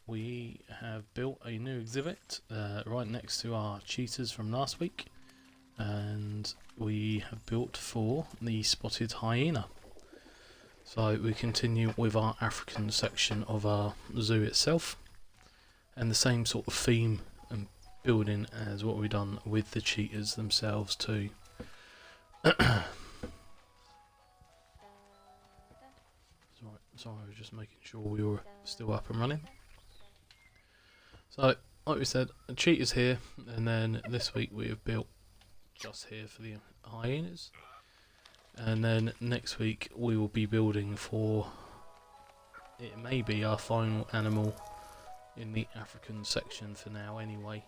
we have built a new exhibit right next to our cheetahs from last week, and we have built for the Spotted Hyena. So we continue with our African section of our zoo itself, and the same sort of theme and building as what we've done with the cheetahs themselves too. Sorry, I was just making sure we were still up and running. So, like we said, the cheetahs here, and then this week we have built just here for the hyenas. And then next week we will be building for, it may be our final animal in the African section for now anyway,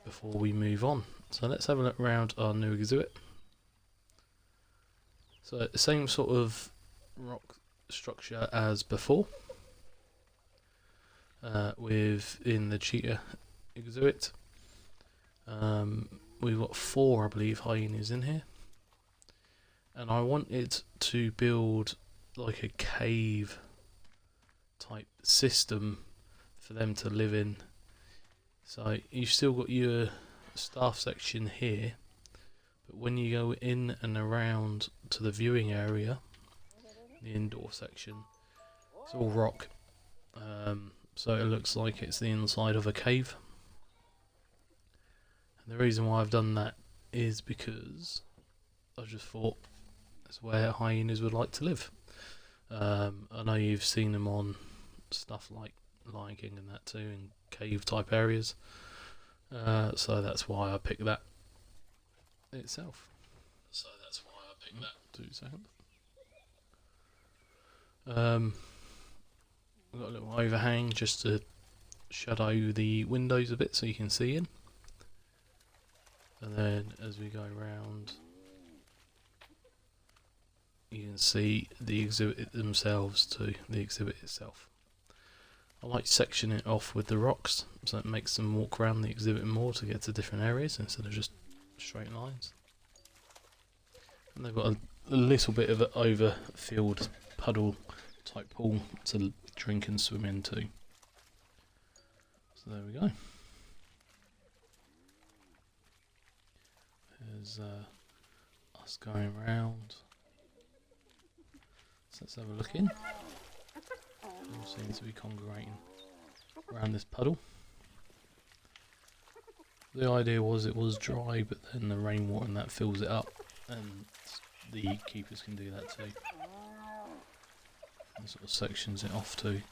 before we move on. So let's have a look around our new exhibit. So the same sort of rock structure as before, within the cheetah exhibit. We've got 4, I believe, hyenas in here, and I wanted to build like a cave type system for them to live in. So you've still got your staff section here, but when you go in and around to the viewing area, the indoor section, it's all rock, so it looks like it's the inside of a cave. And the reason why I've done that is because I just thought that's where hyenas would like to live. I know you've seen them on stuff like Lion King and that too, in cave type areas, so that's why I picked that itself. 2 seconds. We've got a little overhang just to shadow the windows a bit so you can see in. And then as we go around, you can see the exhibit themselves too, the exhibit itself. I like sectioning it off with the rocks, so it makes them walk around the exhibit more to get to different areas instead of just straight lines. And they've got a little bit of an overfilled puddle type pool to drink and swim into. So there we go. There's us going around. So let's have a look in. All seems to be congregating around this puddle. The idea was it was dry, but then the rainwater and that fills it up, and the keepers can do that too. And sort of sections it off too.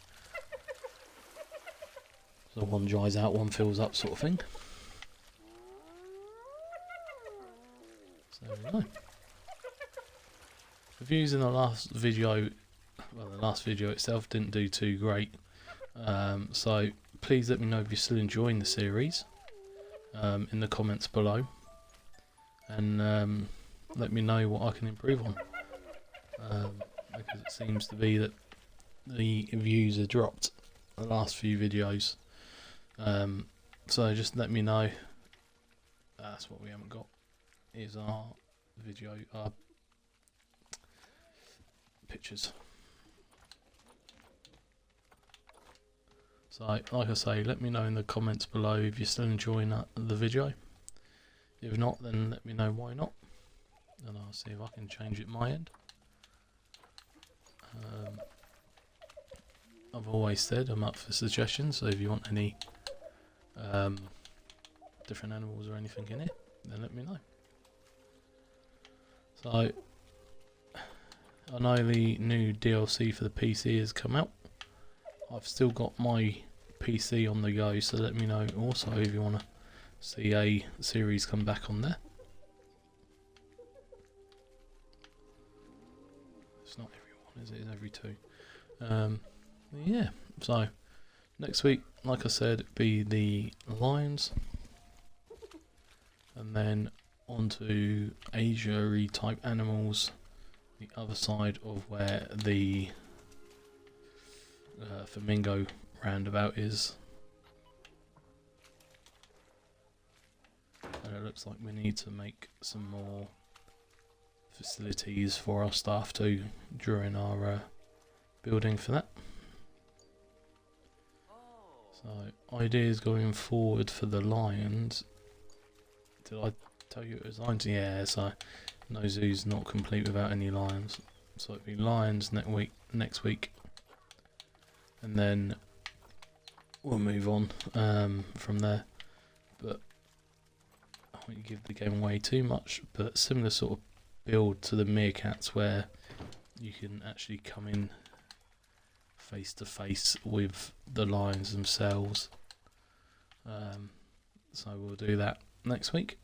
So one dries out, one fills up, sort of thing. So there we go. The views in the last video, well, the last video itself didn't do too great. So please let me know if you're still enjoying the series in the comments below, and let me know what I can improve on, because it seems to be that the views are dropped the last few videos, so just let me know. That's what we haven't got, is our pictures. So like I say, let me know in the comments below if you're still enjoying the video. If not, then let me know why not, and I'll see if I can change it my end. I've always said I'm up for suggestions, so if you want any different animals or anything in here, then let me know. So I know the new DLC for the PC has come out. I've still got my PC on the go, so let me know also if you want to see a series come back on there. It's not every one, is it? It's every 2. Yeah, so next week, like I said, it'd be the lions, and then onto Asia-y type animals, the other side of where the flamingo roundabout is. And it looks like we need to make some more facilities for our staff too during our building for that. So, ideas going forward for the lions. Did I tell you it was lions? Yeah, so no zoo's not complete without any lions. So it'll be lions next week. And then we'll move on from there. But I won't give the game away too much, but similar sort of build to the meerkats where you can actually come in face to face with the lions themselves. So we'll do that next week.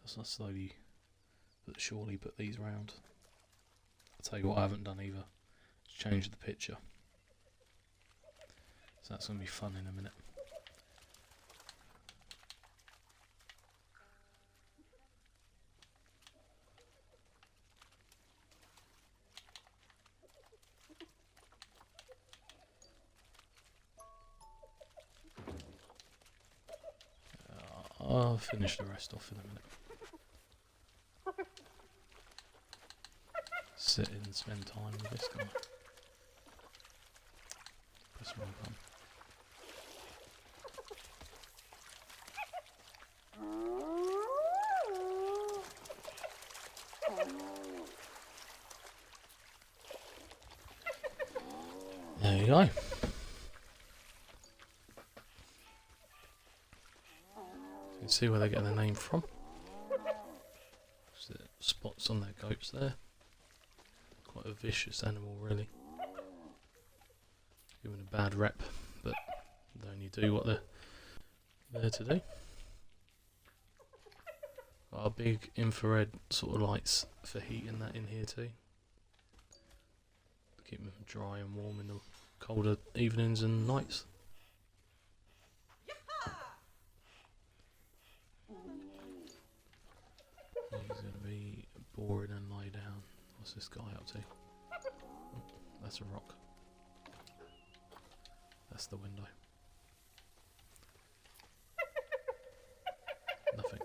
So I'll slowly but surely put these round. I'll tell you what I haven't done either. Change the picture. So that's going to be fun in a minute. I'll finish the rest off in a minute. Sit and spend time with this guy. Press my button. There you go. You can see where they get their name from. There's spots on their goats there. Quite a vicious animal, really. Given a bad rep, but they only do what they're there to do. Got our big infrared sort of lights for heating that in here too. Keep them dry and warm in the colder evenings and nights. He's going to be boring and lie down. What's this guy up to? Oh, that's a rock. That's the window. Nothing.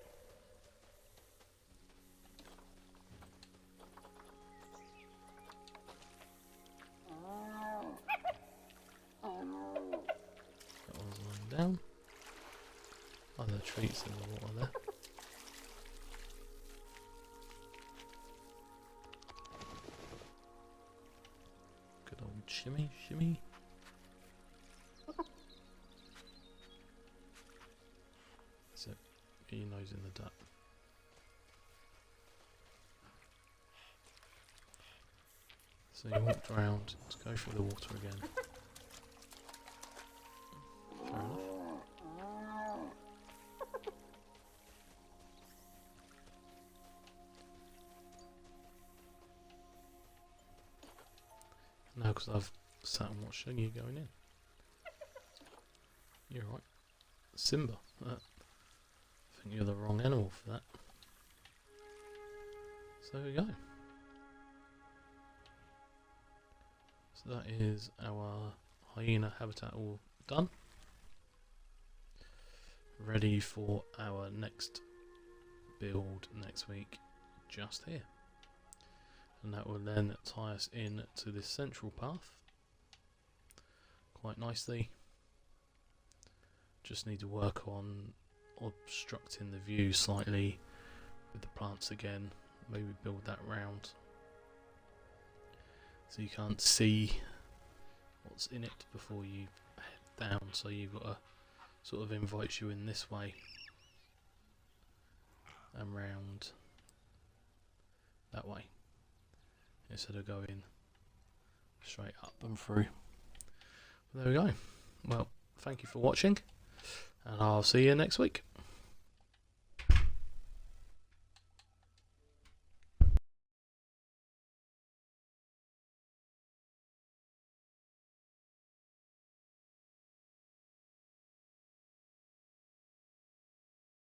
That one's lying down. Other treats in the water there. Good old shimmy, shimmy. That's it. Get your nose in the duck. So you walked around. Let's go through the water again. Fair enough. Now, because I've sat and watched you going in. You're right. Simba. I think you're the wrong animal for that. So there we go. So that is our hyena habitat all done. Ready for our next build next week, just here. And that will then tie us in to this central path quite nicely. Just need to work on obstructing the view slightly with the plants again. Maybe build that round so you can't see what's in it before you head down. So you've got to sort of invite you in this way and round that way, instead of going straight up and through. There we go. Well, thank you for watching, and I'll see you next week.